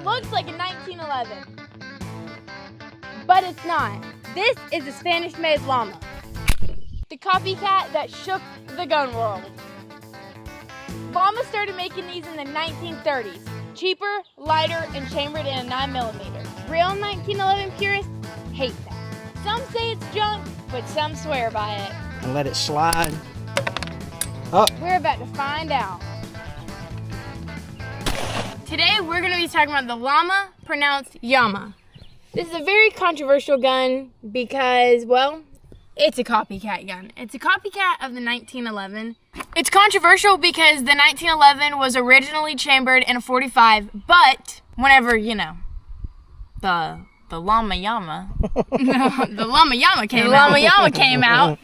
It looks like a 1911. But it's not. This is a Spanish-made llama. The copycat that shook the gun world. Llamas started making these in the 1930s. Cheaper, lighter, and chambered in a 9mm. Real 1911 purists hate that. Some say it's junk, but some swear by it. And let it slide. Oh. We're about to find out. Today we're going to be talking about the llama, pronounced llama. This is a very controversial gun because, well, it's a copycat gun. It's a copycat of the 1911. It's controversial because the 1911 was originally chambered in a .45, but whenever, you know, the llama llama, the llama llama came out,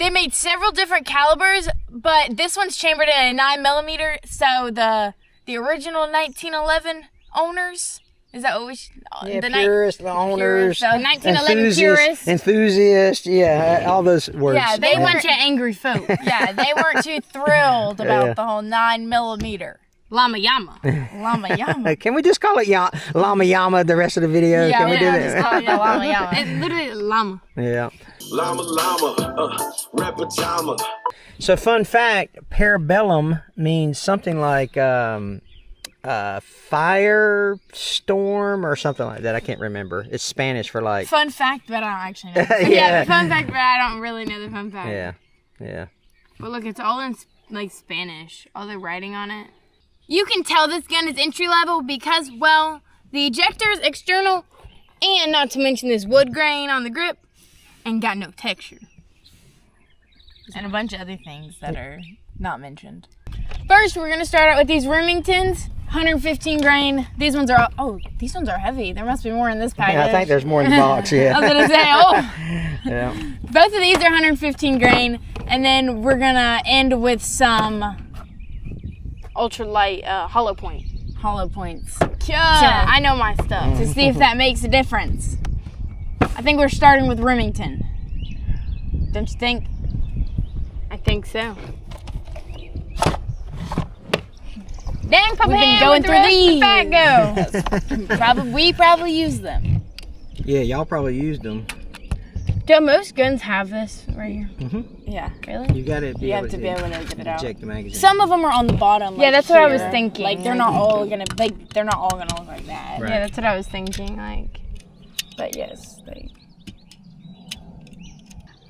they made several different calibers, but this one's chambered in a 9mm, so the original 1911 owners, is that what we should... Yeah, the purists, the owners, so 1911 purists. Enthusiasts, yeah, all those words. Yeah, they weren't too angry folk. Yeah, they weren't too thrilled about the whole 9mm. Llama llama. Llama llama. Can we just call it llama llama the rest of the video? Yeah, Can we do that? Just call it llama llama. It's literally llama. Yeah. Llama llama, repetama. So fun fact, parabellum means something like fire-storm or something like that. I can't remember. It's Spanish for like... Fun fact, but I don't actually know. Yeah. Fun fact, but I don't really know the fun fact. Yeah. But look, it's all in like Spanish. All the writing on it. You can tell this gun is entry level because, well, the ejector is external, and not to mention this wood grain on the grip, and got no texture. And a bunch of other things that are not mentioned. First, we're gonna start out with these Remingtons, 115 grain. These ones are these ones are heavy. There must be more in this package. Yeah, I think there's more in the box. Yeah. I was gonna say, Yeah. Both of these are 115 grain, and then we're gonna end with some ultralight hollow points. So I know my stuff to see if that makes a difference. I think we're starting with Remington. Don't you think? I think so. Dang, Papa, we've been going through these. We probably use them. Yeah, y'all probably used them. Do most guns have this right here? Mm-hmm. Yeah, really? You got to be able to get it out. Eject the magazine. Some of them are on the bottom. Like, yeah, that's what I was thinking. Like they're not all gonna look like that. Right. Yeah, that's what I was thinking. Like, but yes, like.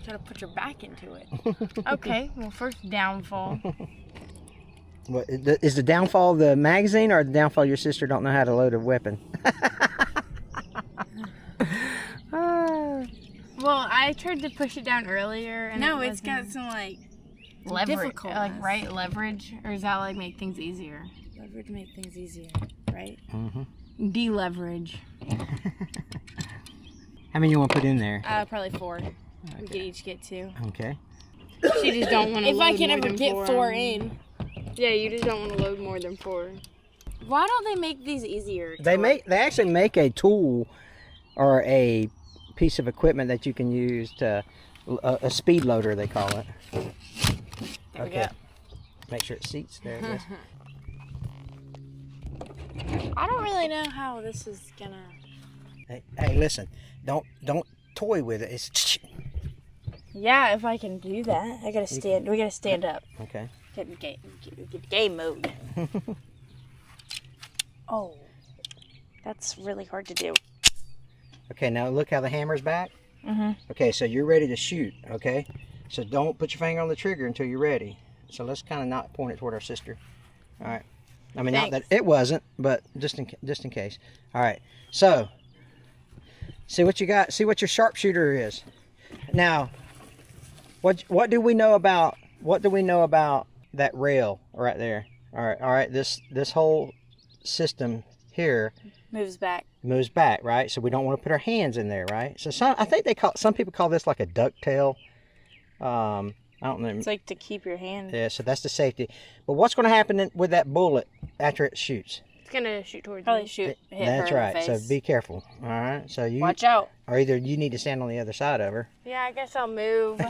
Try to put your back into it. Okay. Well, first downfall. What is the downfall of the magazine or the downfall your sister don't know how to load a weapon? Well, I tried to push it down earlier. And no, it's got some like leverage, right leverage, or does that like make things easier? Leverage make things easier, right? Mm-hmm. Deleverage. How many you want to put in there? Probably 4. Okay. We could each get 2. Okay. She just don't want to. If I can ever get 4 in. Yeah, you just don't want to load more than 4. Why don't they make these easier? They actually make a tool or a piece of equipment that you can use to a speed loader, they call it. There we go. Make sure it seats there. I don't really know how this is gonna. Hey, listen, don't toy with it. It's. Yeah, if I can do that, I gotta stand. We gotta stand up. Okay. Get game mode. Oh, that's really hard to do. Okay, now look how the hammer's back. Mm-hmm. Okay, so you're ready to shoot, okay? So don't put your finger on the trigger until you're ready. So let's kind of not point it toward our sister. All right. I mean, not that it wasn't, but just in case. All right. So, see what you got. See what your sharpshooter is. Now, what do we know about that rail right there? All right. This whole system here moves back, right? So we don't want to put our hands in there, right? So I think some people call this like a ducktail. I don't know. It's like to keep your hand. Yeah, so that's the safety. But what's going to happen with that bullet after it shoots? It's going to shoot towards me. Hit That's her right. in the face. So be careful. All right. So you watch out. Or either you need to stand on the other side of her. Yeah, I guess I'll move.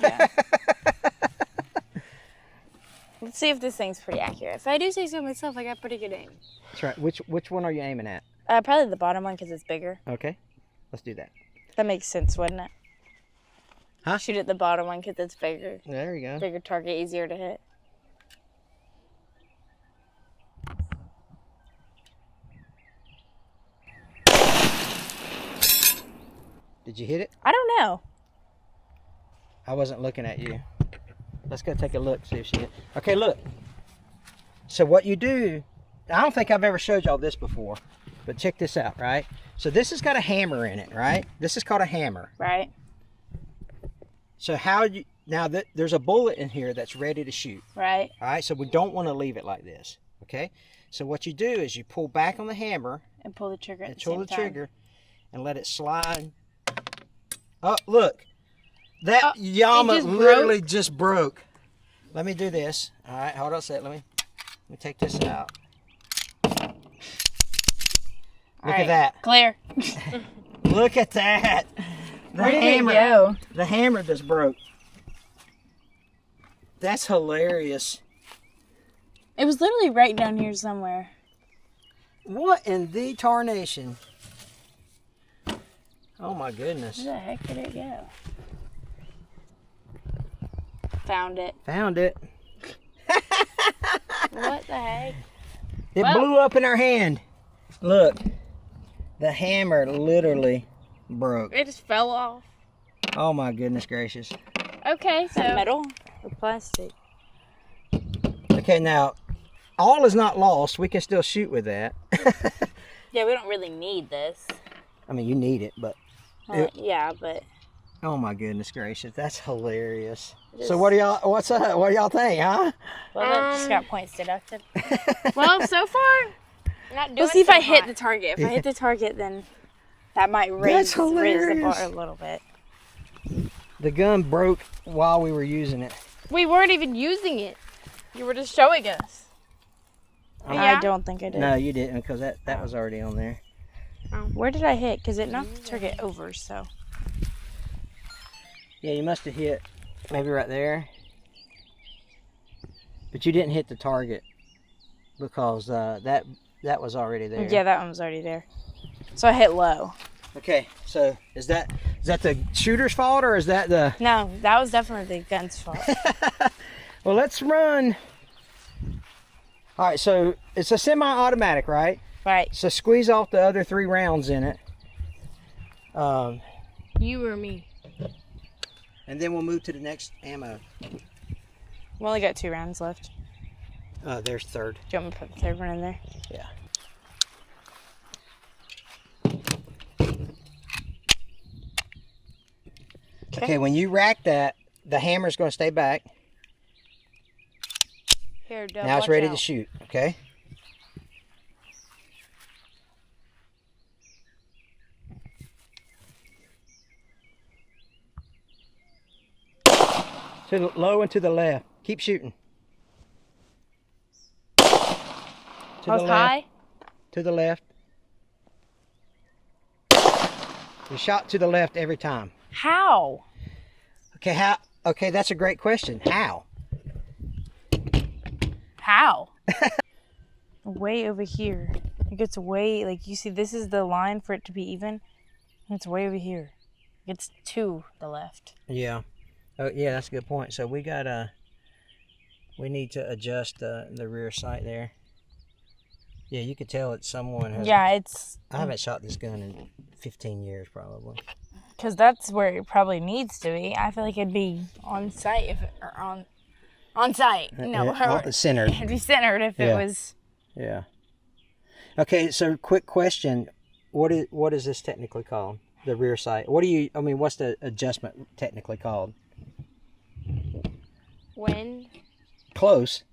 Let's see if this thing's pretty accurate. If I do say so myself, I got pretty good aim. That's right. Which one are you aiming at? Probably the bottom one because it's bigger. Okay, let's do that. That makes sense, wouldn't it? Huh? Shoot at the bottom one because it's bigger. There you go. Bigger target, easier to hit. Did you hit it? I don't know. I wasn't looking at you. Let's go take a look, see if she hit. Okay, look. So what you do, I don't think I've ever showed y'all this before, but check this out, right? So this has got a hammer in it, right? This is called a hammer. Right. So now that there's a bullet in here that's ready to shoot. Right. All right, so we don't want to leave it like this, okay? So what you do is you pull back on the hammer. And pull the trigger at the pull same the time. trigger and let it slide. Oh, look. That Yama literally just broke. Let me do this. All right, hold on a sec. Let me take this out. Look at that. Clear. Look at that. Where did it go? The hammer just broke. That's hilarious. It was literally right down here somewhere. What in the tarnation? Oh my goodness. Where the heck did it go? Found it. Found it. What the heck? It blew up in our hand. Look. The hammer literally broke. It just fell off. Oh my goodness gracious. Okay, so metal or plastic? Okay, now all is not lost. We can still shoot with that. Yeah, we don't really need this. I mean, you need it, but Yeah, but oh my goodness gracious, that's hilarious. So what do y'all? What's up? What do y'all think, huh? well, that just got points deducted. Well, so far, not doing. We'll see if I hit the target. If I hit the target, then that might raise the bar a little bit. The gun broke while we were using it. We weren't even using it. You were just showing us. I don't think I did. No, you didn't, because that was already on there. Where did I hit? Because it knocked the target over, so. Yeah, you must have hit maybe right there. But you didn't hit the target because that was already there. Yeah, that one was already there. So I hit low. Okay, so is that the shooter's fault or is that the... No, that was definitely the gun's fault. Well, let's run. All right, so it's a semi-automatic, right? Right. So squeeze off the other 3 rounds in it. You or me? And then we'll move to the next ammo. We only got 2 rounds left. There's third. Do you want me to put the third one in there? Yeah. Okay, when you rack that, the hammer's going to stay back. Here, Dub, Now it's ready to shoot, okay? To the low and to the left. Keep shooting. To the left. High? To the left. You shot to the left every time. How? Okay, how? Okay, that's a great question. How? How? Way over here. It gets way, like, you see, this is the line for it to be even. And it's way over here. It's to the left. Yeah. Oh, yeah, that's a good point. So we need to adjust the rear sight there. Yeah, you could tell it's someone has... Yeah, it's... I haven't shot this gun in 15 years, probably. Because that's where it probably needs to be. I feel like it'd be on site or on site. No, centered. It'd be centered if it was. Yeah. Okay, so quick question: what is this technically called? The rear sight. What's the adjustment technically called? Wind. Close.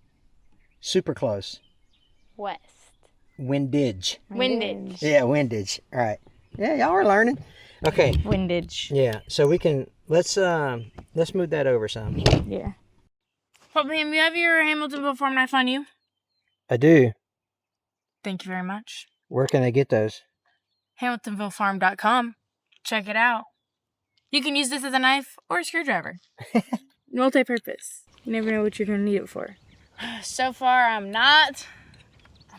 Super close. West. Windage. Windage. Yeah, windage. All right. Yeah, y'all are learning. Okay. Windage. Yeah. So we can let's move that over some. Yeah. Well, ma'am, you have your Hamiltonville farm knife on you? I do. Thank you very much. Where can I get those? HamiltonvilleFarm.com. Check it out. You can use this as a knife or a screwdriver. Multi-purpose. You never know what you're going to need it for. So far, I'm not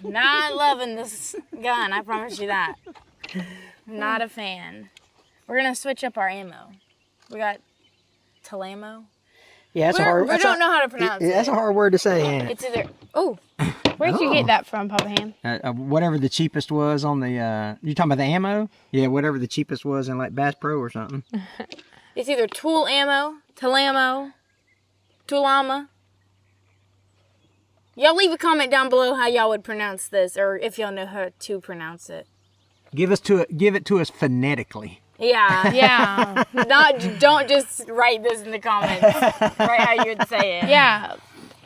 I'm not loving this gun, I promise you that. I'm not a fan. We're gonna switch up our ammo. We got Talamo. Yeah, that's a hard. We don't know how to pronounce it. That's a hard word to say, ain't it? It's either. Oh, where'd you get that from, Papa Ham? Whatever the cheapest was on the. You talking about the ammo? Yeah, whatever the cheapest was in like Bass Pro or something. It's either Tool Ammo, Talamo, Tulama. Y'all leave a comment down below how y'all would pronounce this, or if y'all know how to pronounce it. Give it to us phonetically. Yeah, yeah. Don't just write this in the comments. Right how you would say it. Yeah.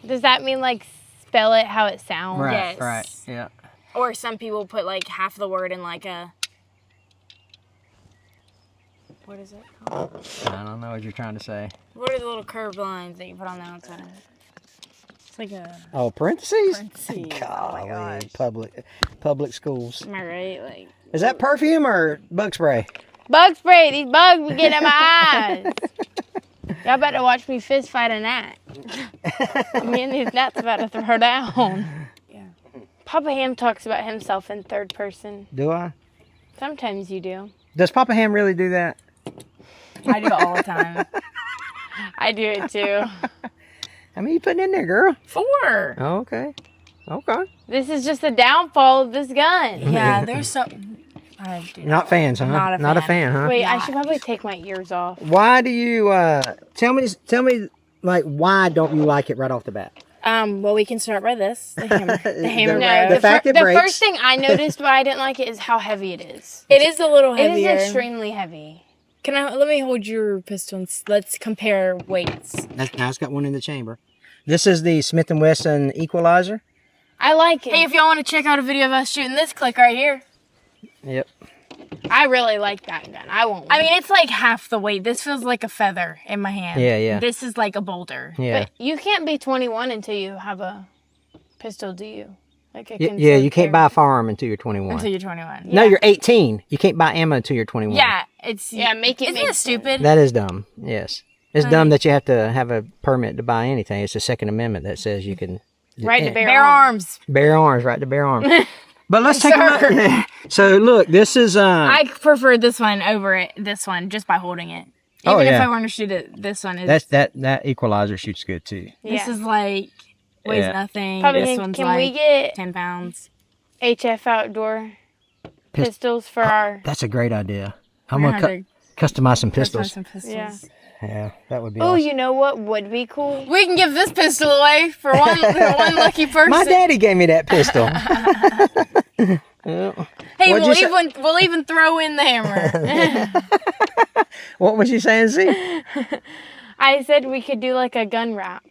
Does that mean like spell it how it sounds? Right, Yes. right, yeah. Or some people put like half the word in like a. What is it called? I don't know what you're trying to say. What are the little curved lines that you put on the outside? It's like a. Oh, parentheses? Parentheses. Golly, Oh my gosh. public schools. Am I right? Like. Is that perfume or bug spray? Bug spray. These bugs be getting in my eyes. Y'all better watch me fist fight a gnat. Me and these gnats about to throw down. Yeah. Papa Ham talks about himself in third person. Do I? Sometimes you do. Does Papa Ham really do that? I do it all the time. I do it too. How many you putting in there, girl? 4. Oh, okay. Okay. This is just the downfall of this gun. Yeah, there's some. I do Not fans, huh? Not a fan, huh? Wait, I should probably take my ears off. Why do you tell me like why don't you like it right off the bat? Well, we can start by this. The hammer. The hammer. No, The fact it the breaks. first thing I noticed why I didn't like it is how heavy it is. It is a little It heavier. is extremely heavy. Let me hold your pistol and let's compare weights. Now it's got one in the chamber. This is the Smith & Wesson Equalizer. I like it. Hey, if y'all want to check out a video of us shooting this, click right here. Yep. I really like that gun. I won't. I mean, it's like half the weight. This feels like a feather in my hand. Yeah, yeah. This is like a boulder. Yeah. But you can't be 21 until you have a pistol, do you? Like a Yeah, you can't buy a firearm until you're 21. Until you're 21. No, you're 18. You can't buy ammo until you're 21. Yeah, it's... Yeah, make it Isn't make it sense. stupid? That is dumb. Yes. It's dumb that you have to have a permit to buy anything. It's the Second Amendment that says you can... Right to bear Bear arms. Bear arms, right to bear arms. But let's take a look. So look, this is... I prefer this one over this one just by holding it. Even Oh, if yeah. I want to shoot it, this one is... that equalizer shoots good too. This Yeah. is like... Weighs Yeah. nothing. Probably this can, one's can like we get 10 pounds. HF outdoor pistols for our... That's a great idea. I'm We're gonna gonna have customize some to pistols. some pistols. Yeah. Yeah, that would be Oh, awesome. you know what would be cool? We can give this pistol away for one lucky person. My daddy gave me that pistol. Yeah. Hey, What'd you we'll even throw in the hammer. What was you saying, Z? I said we could do like a gun wrap.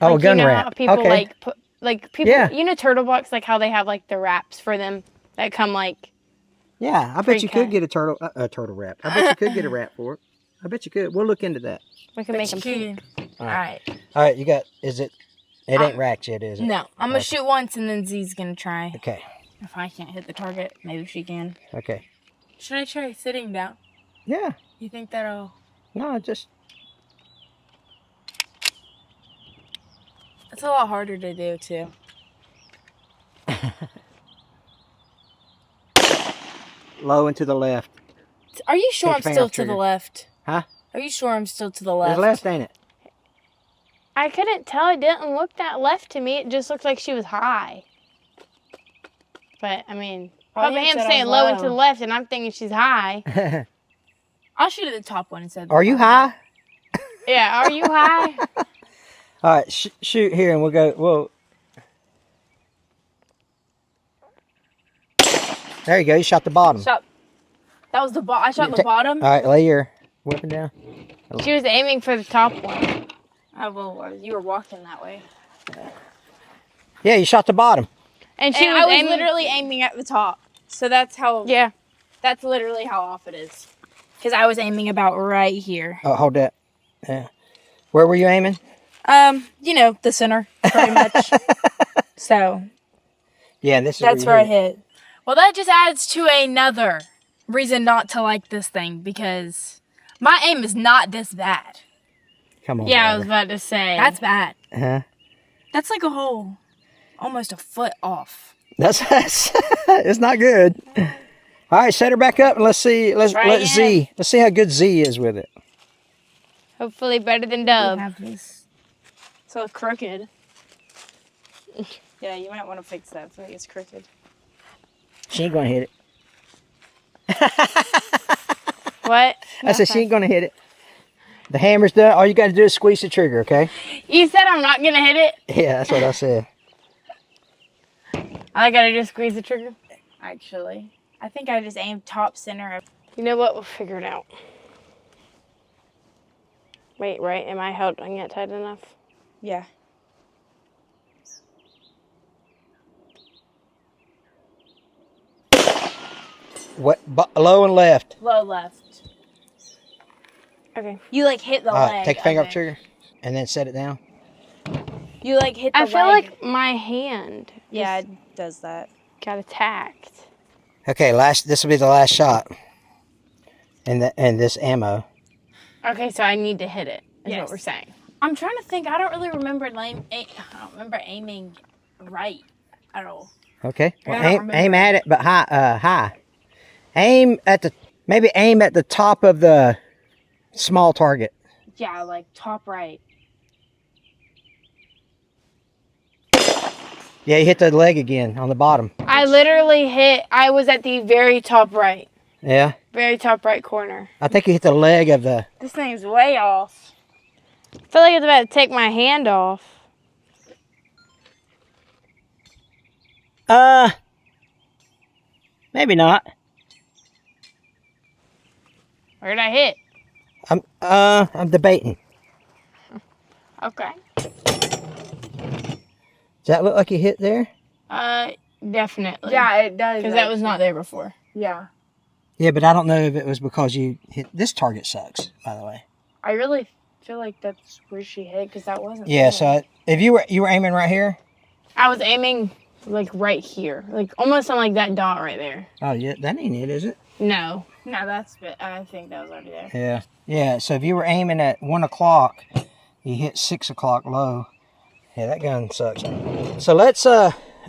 Oh, Like, gun you know wrap. How people okay. like put like people. Yeah. You know Turtle Box, like how they have like the wraps for them that come like. Yeah, I bet you Pre-cut. could get a turtle wrap. I bet you could get a wrap for it. I bet you could. We'll look into that. We can make them pink. All right. All right, you got. Is it? It ain't racked yet, is it? No, I'm gonna shoot once and then Z's gonna try. Okay. If I can't hit the target, maybe she can. Okay. Should I try sitting down? Yeah. You think that'll? No, just. It's a lot harder to do too. Low and to the left. Are you sure Take I'm your finger still off to the trigger. left? Huh? Are you sure I'm still to the It's left? left, ain't it? I couldn't tell. It didn't look that left to me. It just looked like she was high. But I mean, Well, Papa you Ham's said saying I'm low and to low. the left, and I'm thinking she's high. I'll shoot at the top one instead. Are you high? Yeah, are you high? All right, shoot here, and we'll go. Whoa. There you go. You shot the bottom. Shot. That was the I shot the bottom. All right, lay your weapon down. She was aiming for the top one. You were walking that way. Yeah, you shot the bottom. And she And was, I was aiming... literally aiming at the top. So that's how. Yeah. That's literally how off it is. Because I was aiming about right here. Oh, hold that. Yeah. Where were you aiming? You know, the center, pretty much. So Yeah, this is. that's where where I you hit hit. Well, that just adds to another reason not to like this thing because my aim is not this bad. it. Come on. Yeah, I was brother. about to say. That's bad. Huh? That's like almost a foot off. That's it's not good. All right, set her back up and let's see. Let's see how good Z is with it. Hopefully better than Dove. So crooked. Yeah, you might want to fix that so it's crooked. She ain't gonna hit it. What? I said she ain't gonna hit it. The hammer's done. All you got to do is squeeze the trigger, okay? You said I'm not gonna hit it. Yeah, that's what I said. I gotta just squeeze the trigger. Actually, I think I just aimed top center. You know what? We'll figure it out. Wait, right? Am I holding it tight enough? Yeah. What? Low and left. Low left. Okay. You like hit the All leg. right, take your finger of off it. the trigger and then set it down. You like hit the I leg. feel like my hand Yeah, it does that. got attacked. Okay, this will be the last shot. And this ammo. Okay, so I need to hit it. Is Yes. what we're saying. I'm trying to think. I don't really remember I don't remember aiming right at all. Okay. I Well, don't aim remember. at it, but high. Aim at the top of the small target. Yeah, like top right. Yeah, you hit the leg again on the bottom. I literally I was at the very top right. Yeah. Very top right corner. I think you hit the leg of the. This thing's way off. I feel like it's about to take my hand off. Maybe not. Where'd I hit? I'm debating. Okay. Does that look like you hit there? Definitely. Yeah, it does. Because that was not there before. Yeah. Yeah, but I don't know if it was because you hit. This target sucks, by the way. I really feel like that's where she hit because that wasn't. Yeah. there. So if you were aiming right here. I was aiming like right here. Like almost on like that dot right there. Oh yeah, that ain't it, is it? No. No, that's. I think that was already there. Yeah. Yeah. So if you were aiming at 1 o'clock, you hit 6 o'clock low. Yeah, that gun sucks. So let's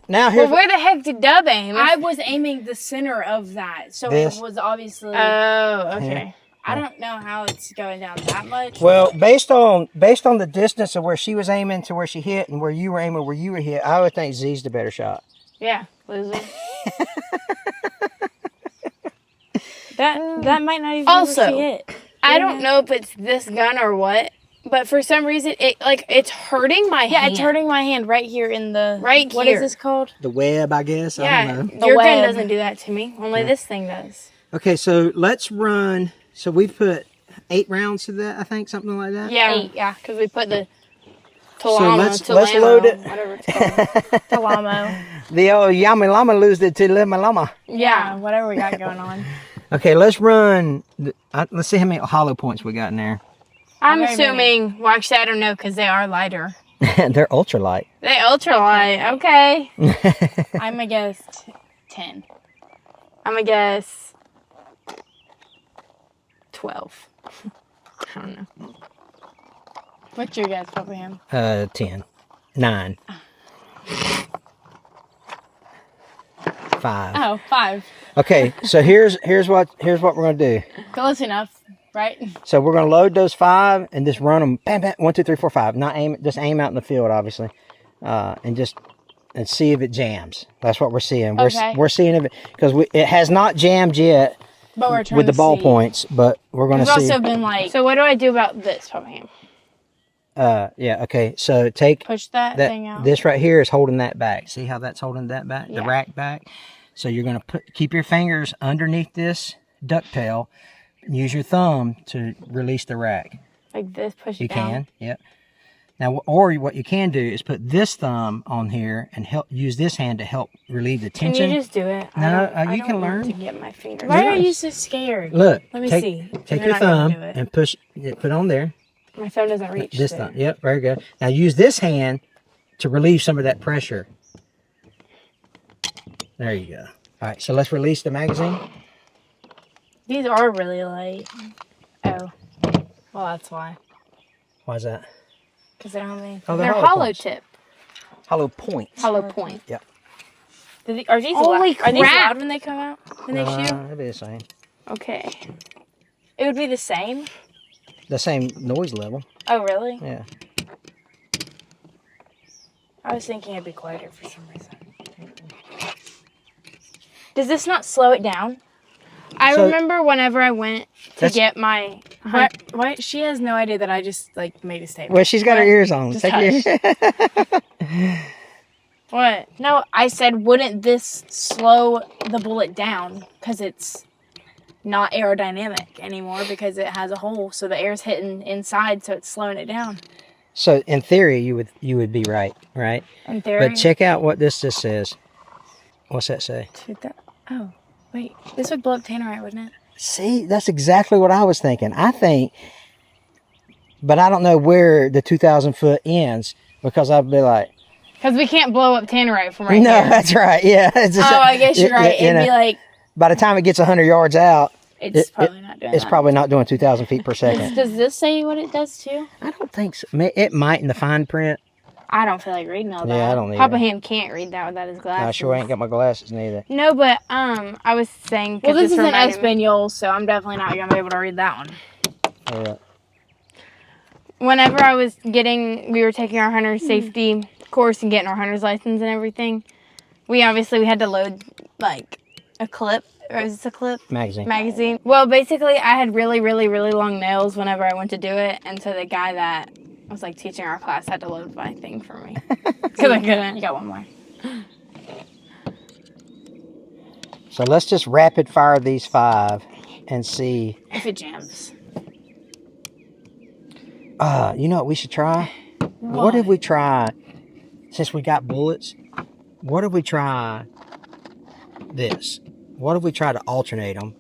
now here's. Well, where the heck did Dub aim? I was aiming the center of that, so This? it was obviously. Oh, okay. I don't know how it's going down that much. Well, based on the distance of where she was aiming to where she hit and where you were aiming where you were hit, I would think Z's the better shot. Yeah, loser. that might not even Also, be where she hit. I don't know if it's this gun or what, but for some reason it's hurting my hand. Yeah, it's hurting my hand right here in the. Right What here. is this called? The web, I guess. I Yeah, don't know. your gun web. doesn't do that to me. Only this thing does. Okay, so let's run. So we put 8 rounds to that, I think, something like that. Yeah, 8, yeah. because we put the So Talamo, let's load it. whatever it's called. Talamo. The old Yami Lama lose it to Lima Lama. Yeah, whatever we got going on. Okay, let's run. Let's see how many hollow points we got in there. I'm Very assuming, well, actually, I don't know because they are lighter. They're ultralight. They ultralight. Okay. I'm gonna guess 10. I'm going to guess 12. I don't know. What's your guess, Papa Ham? 10. 9. 5. Oh, 5. Okay, so here's what we're gonna do. Close enough, right? So we're gonna load those 5 and just run them. Bam, bam, 1, 2, 3, 4, 5. Not aim. Just aim out in the field, obviously, and see if it jams. That's what we're seeing. Okay. We're seeing if it because it has not jammed yet But we're trying with the to ball see. points, but we're gonna There's see. also been like So what do I do about this, Papa Ham? Yeah. Okay. So take push that thing out. This right here is holding that back. See how that's holding that back? The Yeah. rack back. So you're gonna keep your fingers underneath this ducktail. And use your thumb to release the rack. Like this, push You it down? can. Yep. Now, or what you can do is put this thumb on here and use this hand to help relieve the Can tension. you just do it? No, I you don't can want learn. to get my fingers. Why Yeah. are you so scared? Look. Let me take, see. Take You're your not gonna thumb do it. and push. Put on there. My thumb doesn't reach This there. thumb. Yep. Very good. Now use this hand to relieve some of that pressure. There you go. All right. So let's release the magazine. These are really light. Oh, Well, that's why. Why is that? Because they don't have any. Oh, they're hollow hollow points. tip, Hollow points. hollow point. Yep. Are these Holy Are these crap. loud when they come out? When they shoot? It'd be the same. Okay. It would be the same. The same noise level. Oh, really? Yeah. I was thinking it'd be quieter for some reason. Does this not slow it down? I So- remember whenever I went to That's- get my What? She has no idea that I just like made a statement. Well, she's got her ears on. Just Take your... what? No, I said, wouldn't this slow the bullet down? Because it's not aerodynamic anymore because it has a hole, so the air's hitting inside, so it's slowing it down. So in theory, you would be right? In theory. But check out what this just says. What's that say? Oh, wait. This would blow up Tannerite, wouldn't it? See, that's exactly what I was thinking. I think, but I don't know where the 2,000 foot ends because I'd be like, Because we can't blow up Tannerite from right no, here. that's right. Yeah. It's just, Oh, I guess you're right. you It'd be know, like, by the time it gets 100 yards out, it's probably not doing it's that. probably not doing 2,000 feet per second. Does this say what it does too? I don't think so. It might in the fine print. I don't feel like reading all that. Yeah, I don't either. Papa Ham can't read that without his glasses. I sure ain't got my glasses neither. No, but I was saying. 'cause Well, this is an reminded me- Espanol, so I'm definitely not going to be able to read that one. Yeah. Whenever we were taking our hunter safety course and getting our hunter's license and everything, we had to load like a clip. Or is this a clip? Magazine. Well, basically, I had really, really, really long nails whenever I went to do it, and so the guy that was like teaching our class had to load my thing for me because I couldn't. You got one more. So let's just rapid fire these 5 and see. If it jams. You know what we should try? What if we try, since we got bullets, what if we try this? What if we try to alternate them?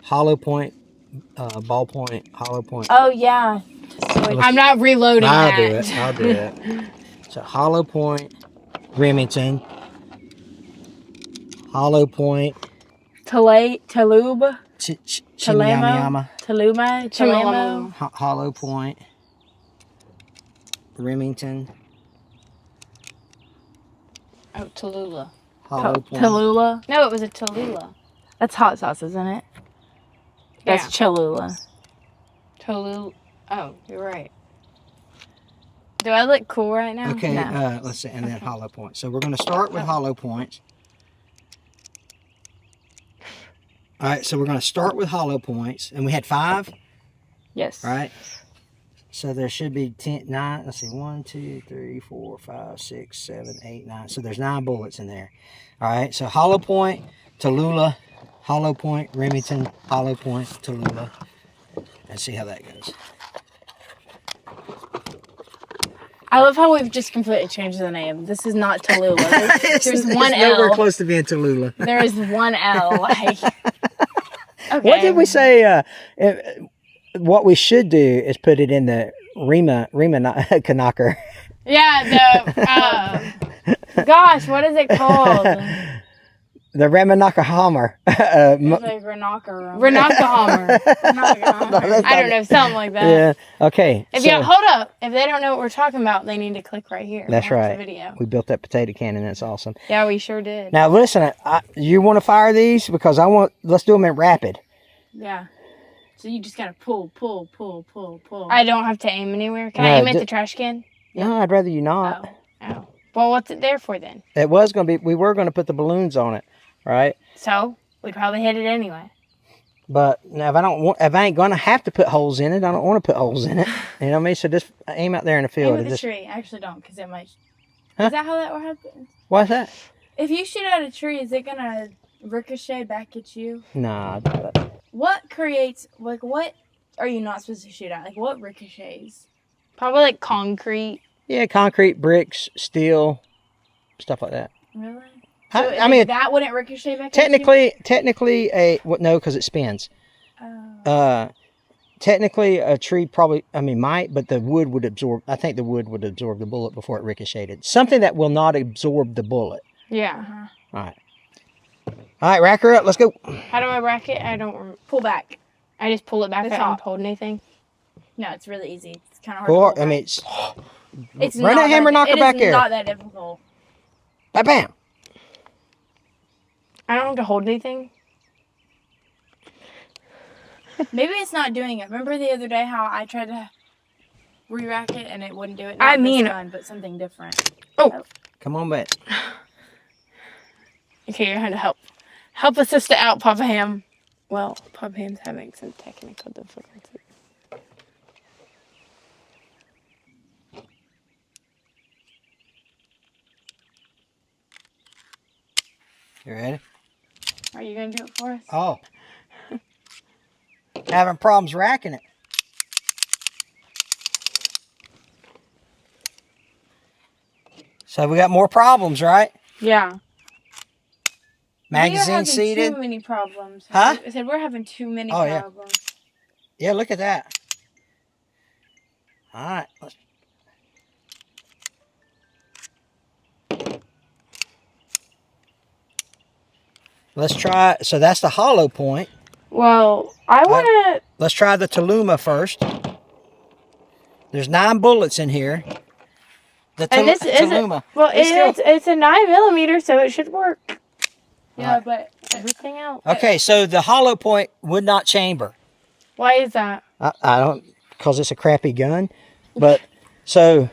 Hollow point, ball point, hollow point. Oh, yeah. I'm not reloading I'll that. do it. I'll do it. So hollow point, Remington. Hollow point, Talube. Chimiamiyama. Taluma. Hollow point, Remington. Oh, Tallulah. Hollow point. Tallulah. No, it was a Tallulah. That's hot sauce, isn't it? That's Yeah. Cholula. Tallulah. Oh, you're right. Do I look cool right now? Okay, No. let's see, and then hollow point. So we're going to start with hollow points. All right, so we're going to start with hollow points, and we had 5, Yes. right? So there should be 9. Let's see, 1, 2, 3, 4, 5, 6, 7, 8, 9. So there's 9 bullets in there. All right, so hollow point, Tallulah, hollow point, Remington, hollow point, Tallulah. Let's see how that goes. I love how we've just completely changed the name. This is not Tallulah. There's one It's nowhere L. close to being Tallulah. There is one L. Like, okay. What did we say? What we should do is put it in the Rima Kanaka. Yeah, gosh, what is it called? The Ramanaka Hammer. It's like Renaka. Renakahammer. That's I don't know, something like that. Yeah. Okay. Hold up. If they don't know what we're talking about, they need to click right here. That's Watch the right. video. We built that potato cannon. That's awesome. Yeah, we sure did. Now listen, you want to fire these because let's do them in rapid. Yeah. So you just gotta pull. I don't have to aim anywhere. Can No, I aim at the trash can? No, I'd rather you not. Oh. Well, what's it there for then? It was going to be, we were going to put the balloons on it, right? So, we'd probably hit it anyway. But now if I ain't going to have to put holes in it, I don't want to put holes in it. You know what I mean? So just aim out there in the field. Aim at the Just, tree. Actually, don't, because it might. Huh? Is that how that happens? what's that? If you shoot at a tree, is it gonna ricochet back at you? Nah, I doubt it. What creates what are you not supposed to shoot at? Like what ricochets? Probably like concrete. Yeah, concrete, bricks, steel, stuff like that. Really? I mean, that wouldn't ricochet back technically, no, because it spins. at you? Technically, a tree probably, might, but the wood would absorb. I think the wood would absorb the bullet before it ricocheted. Something that will not absorb the bullet. Yeah. All right, rack her up. Let's go. How do I rack it? I don't. Pull back. I just pull it back. The I don't top. hold anything. No, it's really easy. It's kind of hard. To pull back. It's run not that hammer, knock her back It here. is not that difficult. Bam. I don't have to hold anything. Maybe it's not doing it. Remember the other day how I tried to re-rack it and it wouldn't do it? I Not mean- this gun, but something different. Come on back. Okay, you're going to help a sister out, Papa Ham. Well, Papa Ham's having some technical difficulties. You ready? Are you going to do it for us? Oh. Having problems racking it. So we got more problems, right? Yeah. Magazine seated. Too many problems. Huh? I said we're having too many Oh, yeah. problems. Yeah, look at that. All right. Let's try. So that's the hollow point. Well, I want to... Let's try the Taluma first. There's 9 bullets in here. The And this isn't... Taluma. Well, it's a 9mm, so it should work. Yeah, Right. but Everything else. Okay, so the hollow point would not chamber. Why is that? I don't, because it's a crappy gun. But so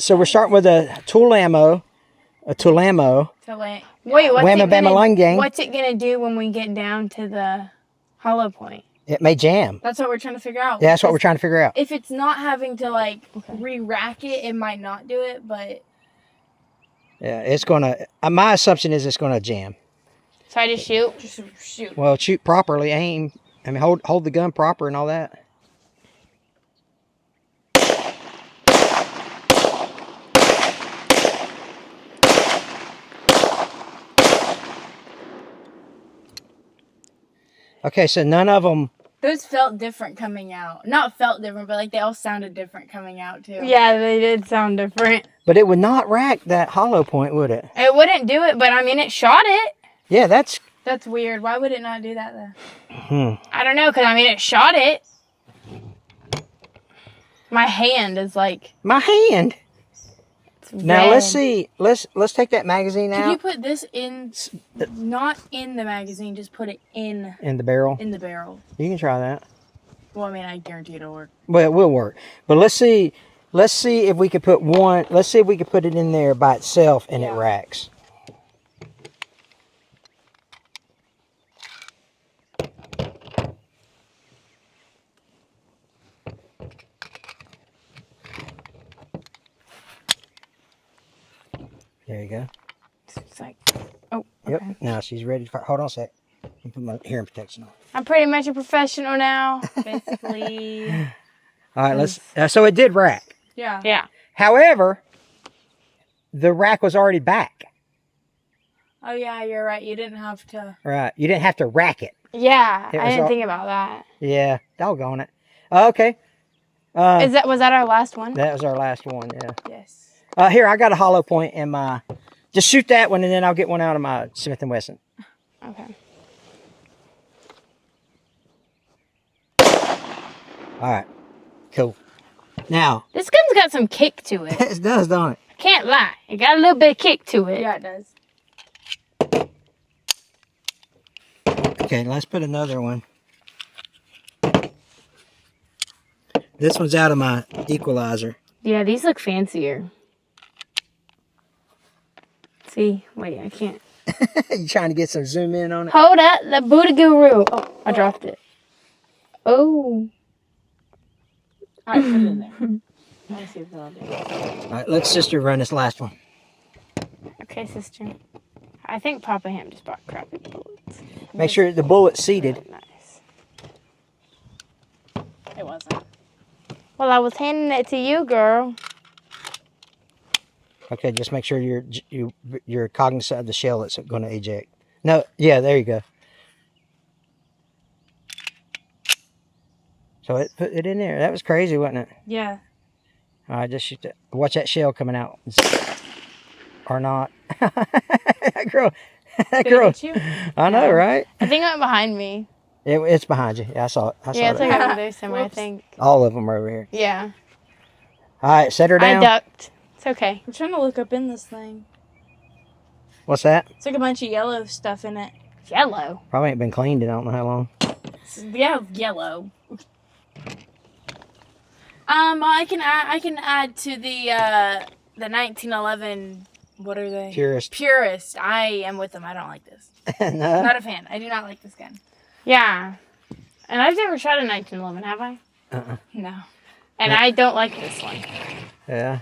we're starting with a Tulamo. to like, Wait, Whamma-bamma-lungang. what's it gonna do when we get down to the hollow point? It may jam. that's what we're trying to figure out. Yeah, that's what we're trying to figure out. If it's not having to like re-rack it, it might not do it. But Yeah, it's gonna. My assumption is it's gonna jam. So I just shoot? just shoot. Well, shoot properly, aim. I mean, hold the gun proper and all that. Okay, so none of them. Those felt different coming out. Not felt different, but like they all sounded different coming out too. Yeah, they did sound different. But it would not rack that hollow point, would it? It wouldn't do it, but I mean, it shot it. Yeah, that's. That's weird. Why would it not do that though? I don't know, because I mean, it shot it. My hand is like... My hand. It's Now red. let's see. Let's take that magazine Can you out put this in, not in the magazine, just put it in in the barrel. the barrel? You can try that. Well, I mean, I guarantee it'll work. Well, it will work. But let's see. Let's see if we could put one. Let's see if we could put it in there by itself and it racks. There you go. It's like... Oh, Yep. okay. Now she's ready to fire. Hold on a sec. Let me put my hearing protection on. I'm pretty much a professional now, basically. All right. Let's. So it did rack. Yeah. Yeah. However, the rack was already back. Oh yeah, you're right. You didn't have to. Right. You didn't have to rack it. Yeah, It I was didn't all- think about that. Yeah. Doggone it. Okay. Was that our last one? That was our last one. Yeah. Yes. Here, I got a hollow point in my. Just shoot that one, and then I'll get one out of my Smith & Wesson. Okay. All right. Cool. Now, This gun's got some kick to it. it does, don't it? I can't lie. It got a little bit of kick to it. Yeah, it does. Okay, let's put another one. This one's out of my equalizer. Yeah, these look fancier. See? Wait, I can't. You trying to get some zoom in on it? Hold up, the Buddha Guru. Oh, I dropped it. Oh. All right, put it in there. Let me see if that'll do it. All right, let's sister run this last one. Okay, sister. I think Papa Ham just bought crappy bullets. Make sure the bullet's seated. Nice. It wasn't. Well, I was handing it to you, girl. Okay, just make sure you're cognizant of the shell that's going to eject. No, yeah, there you go. So it put it in there. That was crazy, wasn't it? Yeah. All right, just shoot that. Watch that shell coming out. Or not. That girl. That Did it girl. hit you? I know, right? I think it went behind me. It's behind you. Yeah, I saw it. I saw Yeah, it's it. like over there somewhere, I Whoops. think. All of them are over here. Yeah. All right, set her I down. ducked. It's okay. I'm trying to look up in this thing. What's that? It's like a bunch of yellow stuff in it. Yellow. Probably ain't been cleaned in I don't know how long. Yeah, yellow. I can add to the 1911. What are they? Purist. Purist. I am with them. I don't like this. No. Not a fan. I do not like this gun. Yeah. And I've never shot a 1911, have I? No. And I don't like this one. Yeah.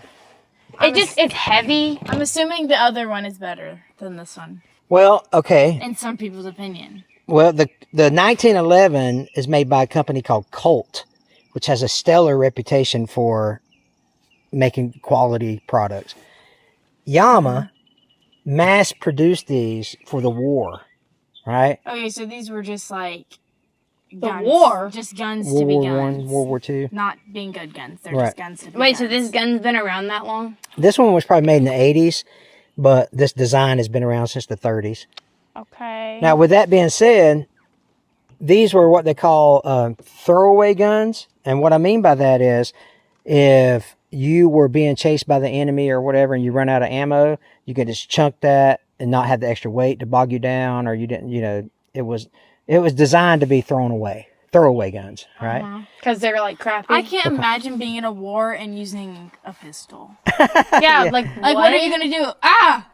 It's heavy. I'm assuming the other one is better than this one, Well, okay. in some people's opinion. Well, the 1911 is made by a company called Colt, which has a stellar reputation for making quality products. Yama mass produced these for the war, right? Okay, so these were just like The guns. war? Just guns World to be War guns. One, World War Two. Not being good guns. They're Right. just guns to be Wait, guns. so this gun's been around that long? This one was probably made in the 80s, but this design has been around since the 30s. Okay. Now, with that being said, these were what they call throwaway guns. And what I mean by that is if you were being chased by the enemy or whatever and you run out of ammo, you could just chunk that and not have the extra weight to bog you down, or you didn't, it was designed to be thrown away. Throwaway guns, right? Because they're like crappy. I can't imagine being in a war and using a pistol. Yeah, like What are you gonna do? Ah!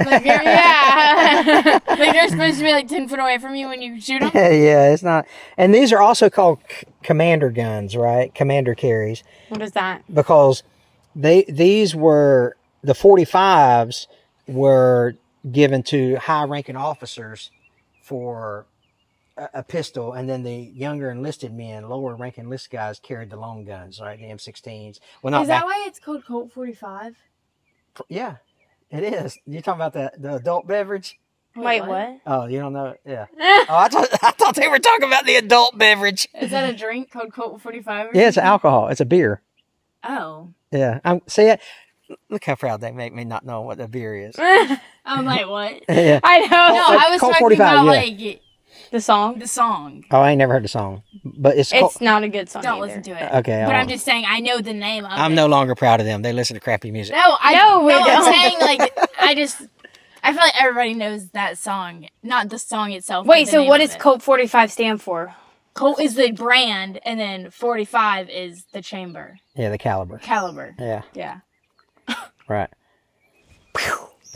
Like, Yeah. like they're supposed to be like 10 feet away from you when you shoot them? Yeah, it's not. And these are also called commander guns, right? Commander carries. What is that? Because these were, the 45s were given to high-ranking officers for a pistol, and then the younger enlisted men, lower-ranking enlisted guys, carried the long guns, right? The M16s. Well, not Is that why it's called Colt 45? Yeah, it is. You talking about the adult beverage? Wait, what? Oh, you don't know? Yeah. Oh, I thought they were talking about the adult beverage. Is that a drink called Colt 45? Yeah, it's alcohol. It's a beer. Oh. Yeah. See, look how proud they make me not know what the beer is. I'm like, what? Yeah. I know. No, I was Colt talking 45, about yeah. like The song? the song. Oh, I ain't never heard the song, but it's It's not a good song. Don't either. listen to it. okay. But I'm just saying, I know the name of I'm it. no longer proud of them. They listen to crappy music. No, No, we I'm don't. saying like I feel like everybody knows that song, not the song itself. but Wait, the so name what of does it. Colt 45 stand for? Colt is the brand, and then 45 is the chamber Yeah, the caliber. caliber. Yeah, Yeah. right.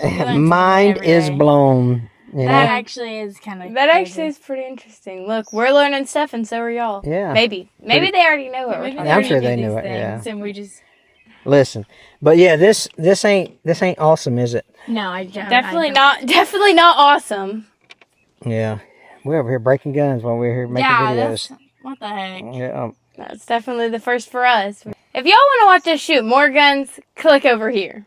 learn Mind something every is day. blown. You That know? actually is kind of That actually is pretty interesting. Look, we're learning stuff, and so are y'all. Yeah. Maybe they already know what we're Maybe talking I'm already sure do they these knew it, things, yeah. And we just Listen, but yeah, this ain't awesome, is it? no, I don't. Definitely I don't. definitely not awesome. Yeah, we're over here breaking guns while we're here making Yeah, videos. that's what the heck. Yeah, That's definitely the first for us. If y'all want to watch us shoot more guns, click over here.